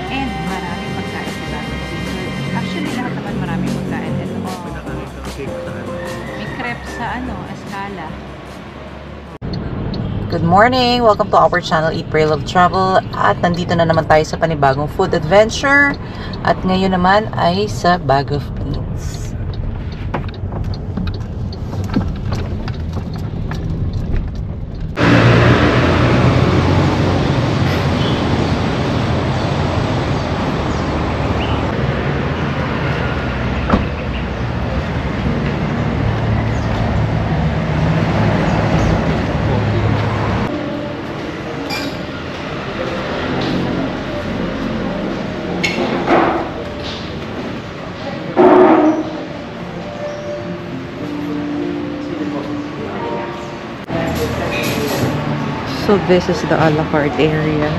And maraming pagkain sila. Actually, lahat naman maraming pagkain. Ito ko. May crepe sa Escala. Good morning! Welcome to our channel, Eat, Pray, Love, Travel. At nandito na naman tayo sa panibagong food adventure. At ngayon naman ay sa Bag of Beans. So this is the a la carte area.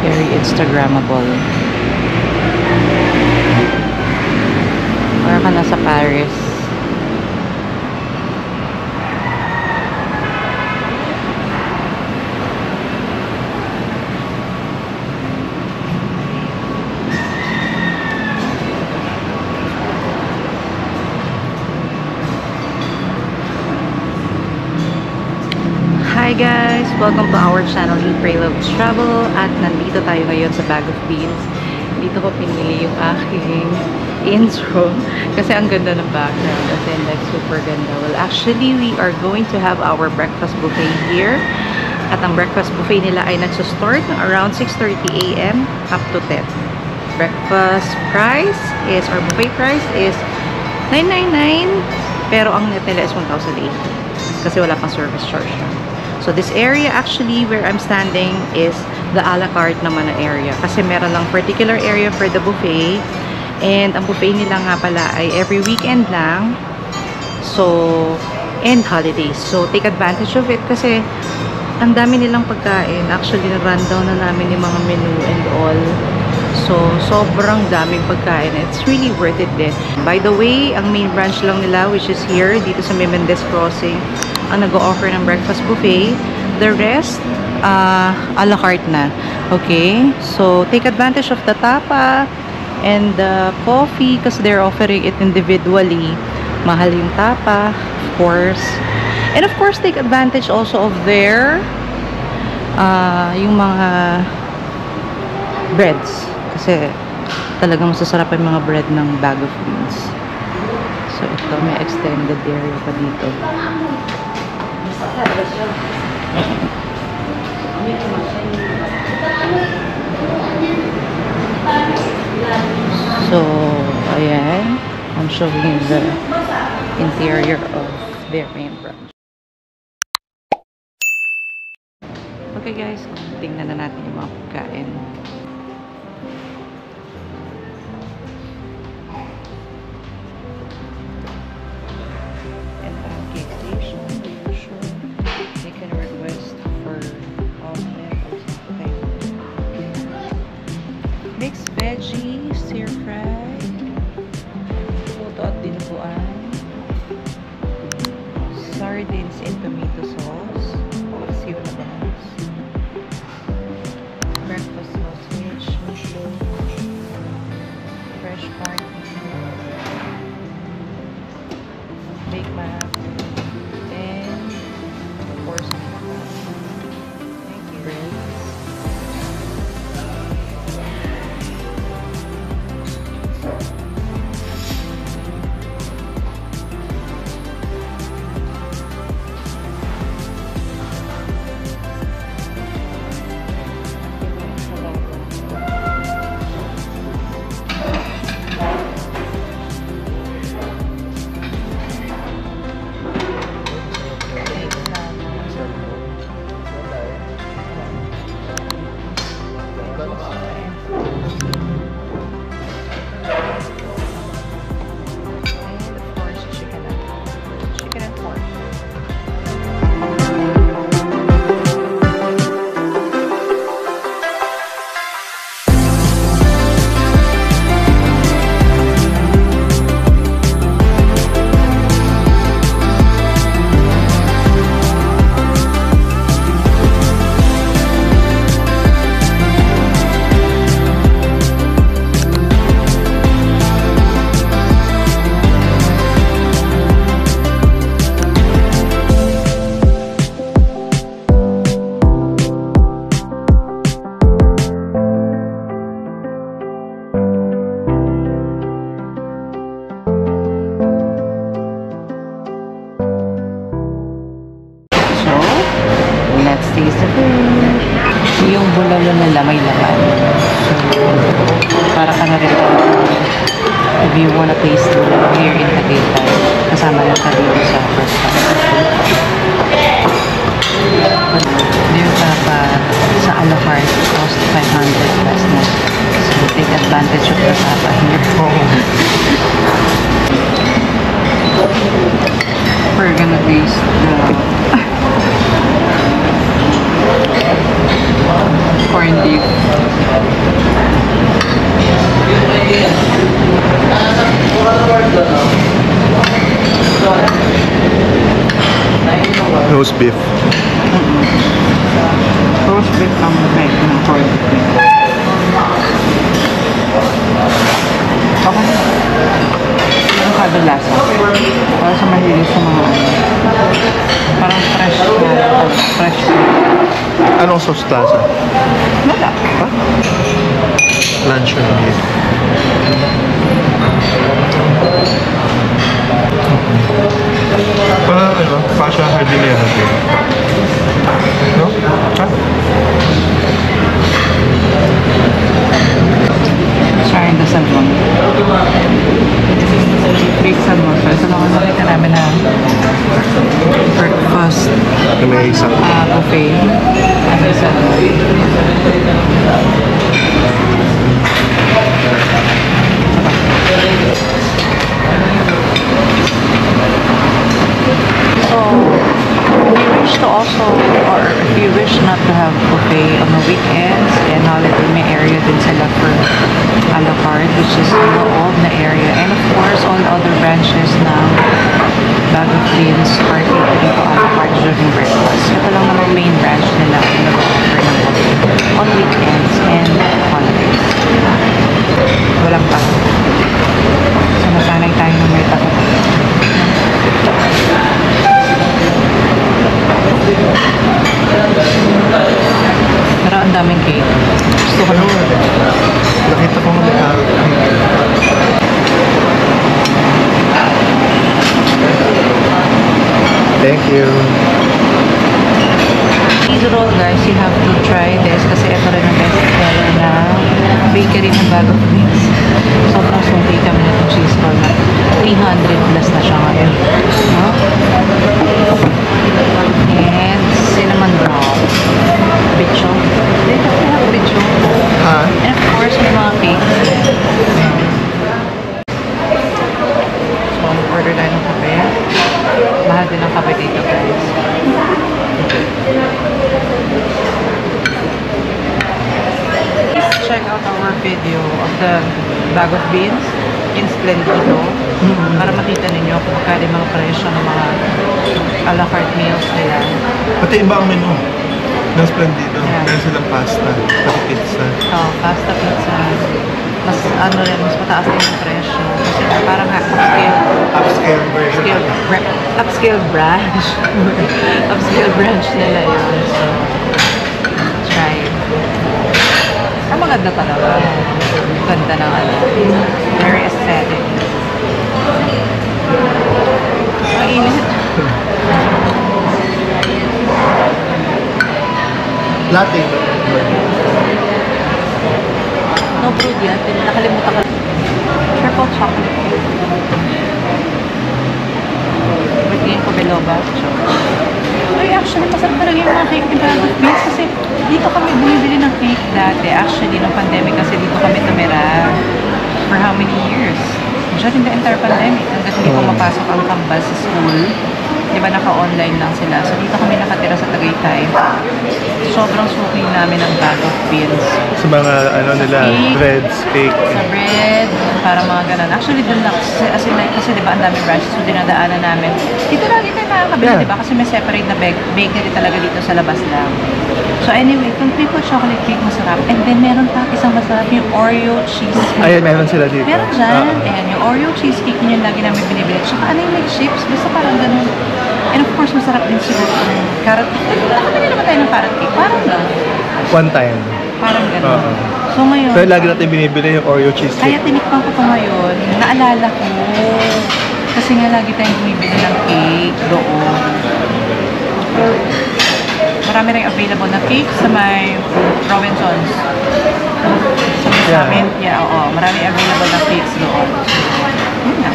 Very Instagrammable. Para ka nasa Paris. Hi guys! Welcome to our channel, Eat, Pray, Love, Travel. At nandito tayo ngayon sa Bag of Beans. Dito ko pinili yung aking intro kasi ang ganda ng background, as in like super ganda. Well, actually we are going to have our breakfast buffet here. At ang breakfast buffet nila ay nagsa-start around 6:30 AM up to 10. Breakfast price is, or buffet price is $9.99, pero ang net nila is $1,080 kasi wala pang service charge. So this area actually where I'm standing is the a la carte naman na area kasi meron lang particular area for the buffet, and ang buffet nila nga pala ay every weekend lang, so and holidays. So take advantage of it kasi ang dami nilang pagkain. Actually na-run down na namin yung mga menu and all. So sobrang daming pagkain. It's really worth it din. By the way, ang main branch lang nila, which is here dito sa Mendez Crossing, ang nag-o-offer ng breakfast buffet. The rest, a la carte na. Okay? So, take advantage of the tapa and the coffee because they're offering it individually. Mahal yung tapa, of course. And of course, take advantage also of their yung mga breads. Kasi talagang masasarap yung mga bread ng Bag of Beans. So, ito, may extended area pa dito. So, ayan. I'm showing you the interior of their main branch. Okay guys, tingnan na natin yung mga pagkain. veggie, stir fry, luto at dinuguan, sardines in tomato sauce, zero na bangus, breakfast sausage, meatloaf, fresh corned beef, baked mac, and of course, thank you, bread. Taste the food. Yung bulalo nila may laman. So, para ka na rin if you wanna taste bulalo here in Tagaytay, kasama lang ka dito sa first class. Dito ka pa sa a la carte, cost 500 plus na. So, take advantage of the tapa here. We're gonna taste the corned beef. Roast beef. Roast beef ang may corned beef. Okay. Ang kada lasa. Para sa mahilig sa mga parang fresh. Anong sauce lasa? Wala. Ha? Lunch yun. Parang ano, pasha hardly natin. No? Ha? Trying the salmon. Baked salmon. So, ito lang ang nakita namin na breakfast May isang buffet. May salmon. So, if you wish to also, or if you wish not to have buffet on the weekends and holiday, may area din sila for a la carte, which is in the old na area. And of course, all other branches ng Bag of Beans are catering to a la carte during breakfast. Ito lang naman main branch nila na nag-offer ng buffet on weekends and holidays. Walang pa. So, nasanay tayo ng may takot. Pero ang daming cake. Gusto ko naman. nakita ko nga may carrot cake. Thank you. Cheese roll, guys, you have to try this kasi ito rin ang best seller na bakery ng Bag of Beans. Sobrang suki kami na itong cheese roll na 300 plus na siya ngayon. No? And cinnamon roll. Bicho. Dito ko have bicho. Ha? And of course, may mga cake. So, order tayo ng kape. Mahal din ang kape dito, guys. check out our video of the bag of beans in Splendido para makita ninyo kung magkano yung mga presyo ng mga a la carte meals nila. Pati iba ang menu ng Splendido. Yeah. Meron silang pasta, pati pizza. Oh, pasta, pizza. Mas ano rin, mas mataas din yung presyo. Kasi parang Upscale version. upscale branch. Upscale branch nila yun. So, try it. Ang maganda talaga. Ganda ng ano. Very aesthetic. Ang init. Latte. No brood yan. Nakalimutan ko. Triple chocolate cake. Bigyan ko beloba. Ay, actually, masarap talaga yung mga cake ni Bag of Beans kasi dito kami bumibili ng cake dati. Actually, nung pandemic kasi dito kami tumira for how many years? During the entire pandemic, hanggang hindi ko mapasok ang kambal sa school. Di ba, naka-online lang sila. So, dito kami nakatira sa Tagaytay. Sobrang suki namin ng Bag of Beans. Sa mga ano nila, Cake. breads, cake. Sa bread, para mga ganun. Actually, dun lang. Kasi di ba, ang daming branches. So, dinadaanan namin. Dito lagi tayo nakakabili, Yeah. di ba? Kasi may separate na bakery talaga dito sa labas lang. So, anyway, kung triple chocolate cake, masarap. And then, meron pa isang masarap yung Oreo cheesecake. Ayun, meron sila dito. Meron dyan. Oo. Ayan, yung Oreo cheesecake yun yung lagi namin binibili. Tsaka ano yung may chips. Basta parang ganun. And of course, masarap din siguro yung carrot cake. Nakabili naman tayo ng carrot cake. Parang lang. One time. Parang ganun. Oo. So ngayon, Pero lagi natin binibili yung Oreo cheesecake. kaya tinikman ko ito ngayon, naalala ko. Kasi nga lagi tayong bumibili ng cake doon. Marami rin available na cake sa may Robinsons. Sa amin, yeah, oo. Marami available na cakes doon. Yun na.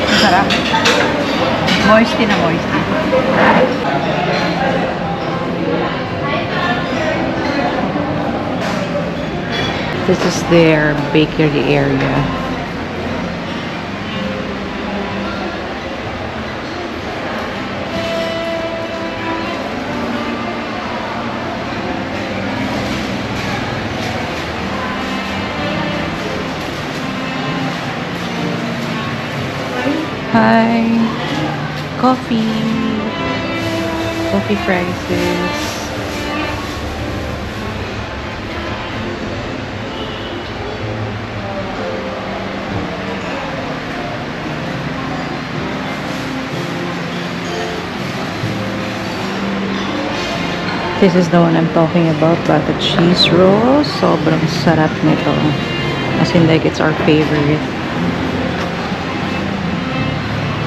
Masarap. Moisty na moisty. This is their bakery area. Hi. Coffee prices. This is the one I'm talking about, butter cheese rolls. Sobrang sarap nito. As in, like, it's our favorite.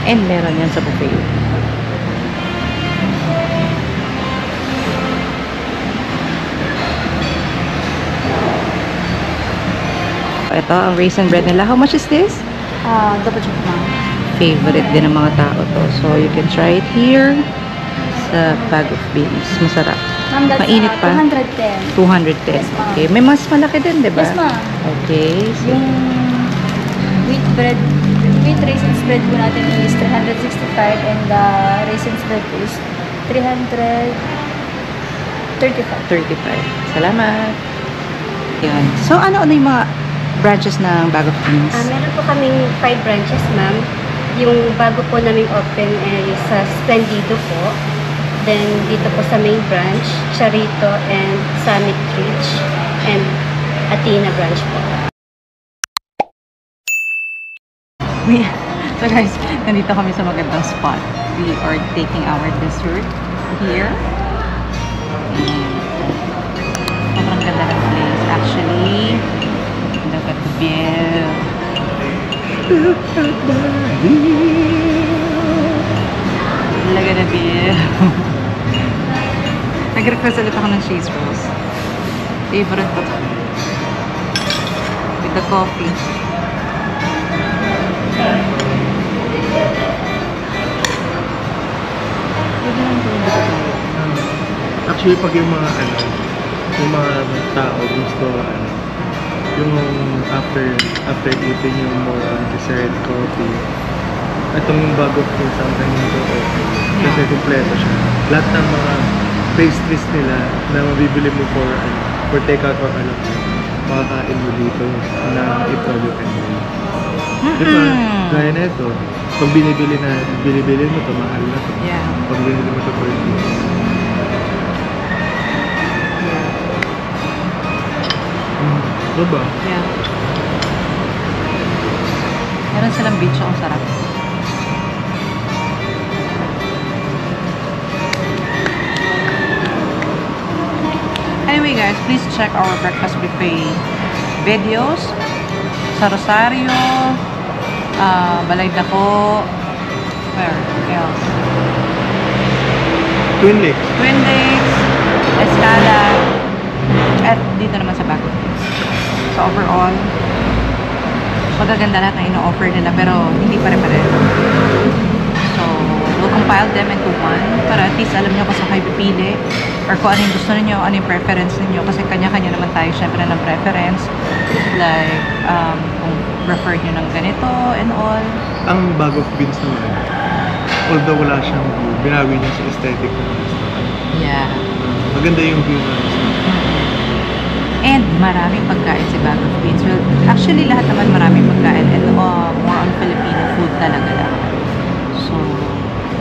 And meron yan sa buffet. Ito, ang raisin bread nila. How much is this? Double check, ma'am. Favorite din ng mga tao to. So, you can try it here sa Bag of Beans. Masarap. Ma'am, that's Mainit pa? 210. 210. Yes, ma'am. Okay. May mas malaki din, di ba? Yes, ma'am. Okay. So, Yung wheat raisin spread po natin is 365 and the raisin spread po is 335. 35. Salamat. Yan. So, ano yung mga branches ng Bag of Beans? Meron po kaming 5 branches, ma'am. Yung bago po naming open ay sa Splendido po. Then, dito po sa main branch, Charito and Summit Ridge and Athena branch po. So guys, nandito kami sa magandang spot. We are taking our dessert here. And sobrang ganda ng place. Actually, look at the view. Look at the view. Look at the view. Nag-request ulit ako ng cheese rolls. Favorite ko. With the coffee. Actually, pag yung mga tao gusto yung after eating yung more dessert, coffee, itong Bag of Beans ang kanyang okay. Kasi kompleto siya. Lahat ng mga pastries nila na mabibili mo for takeout or makakain mo dito na ito depende. Diba? Gaya na ito. Pag binibili mo ito, mahal na ito. Yeah. Pag binibili mo ito, per piece. Diba? Yeah. Meron silang beach, ang sarap. Anyway guys, please check our breakfast buffet videos sa Rosario, Balay Dako, where else? Twin Lakes. Twin Lakes, Escala, at dito naman sa Bago. So overall, magaganda lahat na ino-offer nila pero hindi pare-pareho. So, we'll compile them into one para at least alam nyo kung saan kayo pipili or kung ano yung gusto ninyo, ano yung preference ninyo kasi kanya-kanya naman tayo syempre ng preference like kung prefer nyo ng ganito and all. Ang Bag of Beans naman, although wala siyang view, binawi niya sa aesthetic ng restaurant. Yeah. Maganda yung view ng restaurant. And maraming pagkain si Bag of Beans. Well, actually, lahat naman maraming pagkain and more on Filipino food talaga lang. So,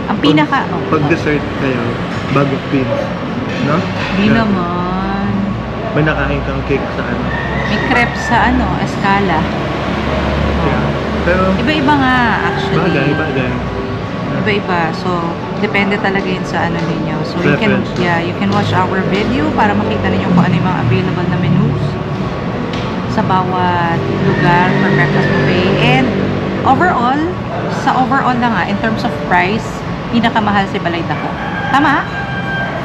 ang pinaka... Pag dessert kayo, Bag of Beans, no? Di Yeah. naman. May nakain kang cake sa ano. May crepe sa Escala. Yeah. Pero, Iba-iba nga, actually. bagay. Iba-iba. So, depende talaga yun sa ano ninyo. So, you can watch our video para makita ninyo kung ano yung mga available na menus sa bawat lugar for breakfast buffet. And overall, sa overall na nga, in terms of price, pinakamahal si Balay Dako. Tama?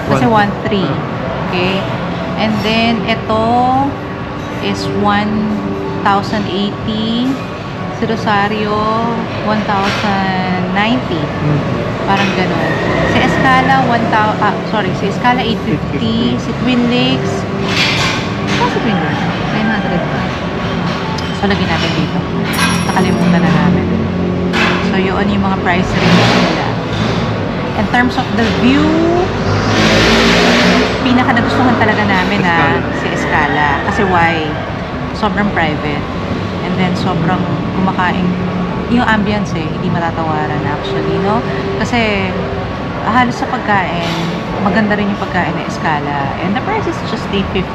Kasi 1,300. Okay? And then, ito is 1,080. Si Rosario, 1,090. Parang ganun. Si Escala, si Escala 850. Si Twin Lakes, si Twin Lakes? 900 ba? So, lagyan natin dito. Nakalimutan na namin. So, yun yung mga price range nila. In terms of the view, pinaka nagustuhan talaga namin si Escala. Kasi why? Sobrang private. And then, sobrang kumakain. Yung ambience hindi matatawaran actually, no? Kasi, halos sa pagkain, maganda rin yung pagkain na Escala. And the price is just $850.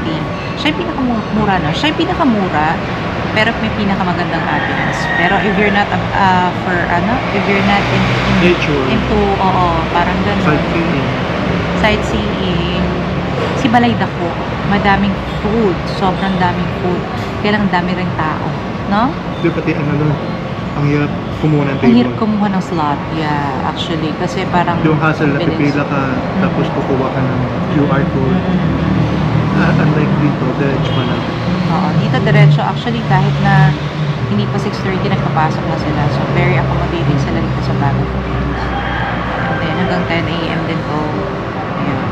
Siya yung pinakamura, no? Siya yung pinakamura, pero may pinakamagandang ambience. Pero if you're not, if you're not into, parang gano'n. Sightseeing. Si Balay Dako, madaming food. Sobrang daming food. Kaya lang dami rin tao. No? Di pati ang hirap kumuha ng table. Ang hirap kumuha ng slot, yeah, actually. Kasi parang... Yung hassle na pipila ka, tapos kukuha ka ng QR code. Unlike dito, diretso ka lang. Oo, dito diretso. Actually, kahit na hindi pa 6:30, nagpapasok na sila. So, very accommodating sila dito sa Bag of Beans. And then, hanggang 10 a.m. din po. Ayan.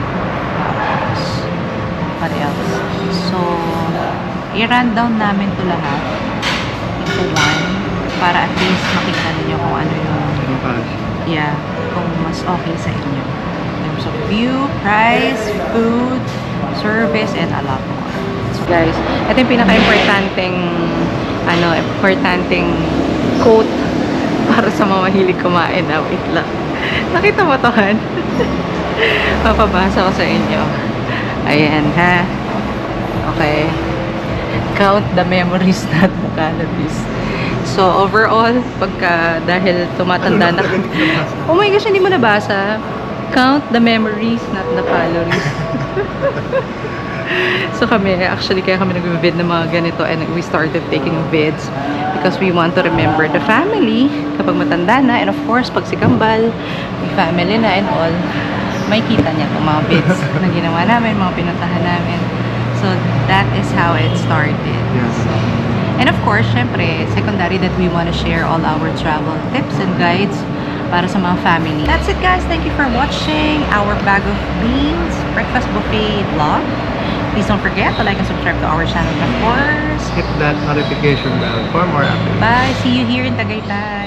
Tapos, what else? So, i-run down namin to lahat into one para at least makita niyo kung ano yung kung mas okay sa inyo in terms of view, price, food, service, and a lot more. So guys, ito yung pinaka-importanting importanting quote para sa mga mahilig kumain na. Wait lang. Nakita mo to, Han? Papabasa ko sa inyo. Ayan, ha? Okay. Count the memories, not the calories. So, overall, dahil tumatanda na... Oh my gosh, hindi mo nabasa? Count the memories, not the calories. So, kaya kami nag-vid ng mga ganito and we started taking vids because we want to remember the family kapag matanda na. And of course, pag si Kambal, may family na and all, may kita niya itong mga vids na ginawa namin, mga pinuntahan namin. So, that is how it started. Yeah. So, and of course, syempre, secondary that we want to share all our travel tips and guides para sa mga family. That's it, guys. Thank you for watching our Bag of Beans breakfast buffet vlog. Please don't forget to like and subscribe to our channel, of course. Hit that notification bell for more updates. Bye! See you here in Tagaytay.